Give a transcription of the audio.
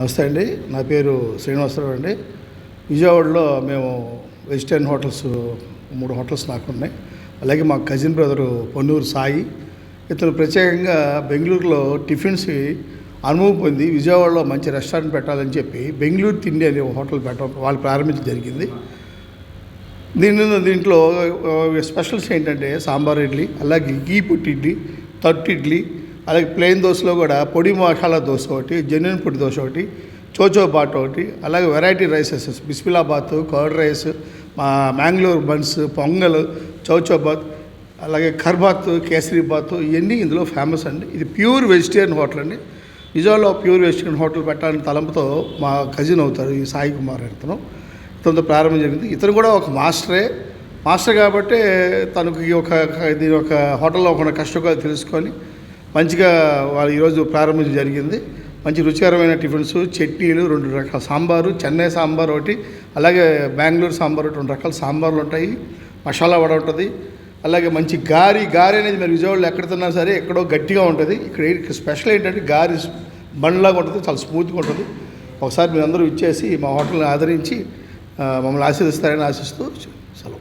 నమస్తే అండి. నా పేరు శ్రీనివాసరావు అండి. విజయవాడలో మేము వెజిటేరియన్ హోటల్స్ 3 హోటల్స్ నాకున్నాయి. అలాగే మా కజిన్ బ్రదరు పొన్నూరు సాయి, ఇతను ప్రత్యేకంగా బెంగళూరులో టిఫిన్స్ అనుభవం పొంది విజయవాడలో మంచి రెస్టారెంట్ పెట్టాలని చెప్పి బెంగళూరు తిండి అనే హోటల్ వాళ్ళు ప్రారంభించడం జరిగింది. దీంట్లో స్పెషల్స్ ఏంటంటే సాంబార్ ఇడ్లీ, అలాగే గీ పుట్టి ఇడ్లీ, తట్టు ఇడ్లీ, అలాగే ప్లెయిన్ దోశలో కూడా పొడి మసాలా దోశ ఒకటి, జెన్యున్ పొడి దోశ ఒకటి, చోచో బాత్ ఒకటి, అలాగే వెరైటీ రైసెస్ బిస్మిలాబాత్, curd rice, Mangalore buns, pongal, chow chow bath, అలాగే కర్బాత్, కేసరి బాత్, ఇవన్నీ ఇందులో ఫేమస్ అండి. ఇది ప్యూర్ వెజిటేరియన్ హోటల్ అండి. విజయవాడలో ప్యూర్ వెజిటేరియన్ హోటల్ పెట్టాలని తలంపుతో మా కజిన్ అవుతారు ఈ సాయి కుమార్ ఇతనితో ప్రారంభం జరిగింది. ఇతను కూడా ఒక మాస్టర్ కాబట్టి తనకి దీని ఒక హోటల్లో ఒక కష్టకాలు తెలుసుకొని మంచిగా వాళ్ళు ఈరోజు ప్రారంభించడం జరిగింది. మంచి రుచికరమైన టిఫిన్స్, చట్నీలు, 2 రకాల సాంబారు, చెన్నై సాంబార్ ఒకటి, అలాగే బెంగళూరు సాంబార్ ఒకటి, 2 రకాల సాంబార్లు ఉంటాయి, మసాలా వడ ఉంటుంది, అలాగే మంచి గారి అనేది మీరు విజయవాడలో ఎక్కడ తిన్నా సరే ఎక్కడో గట్టిగా ఉంటుంది. ఇక్కడ స్పెషల్ ఏంటంటే గారి బండ్లాగా ఉంటుంది, చాలా స్మూత్గా ఉంటుంది. ఒకసారి మీరు అందరూ ఇచ్చేసి మా హోటల్ని ఆదరించి మమ్మల్ని ఆశీర్దిస్తారని ఆశిస్తూ సెలవు.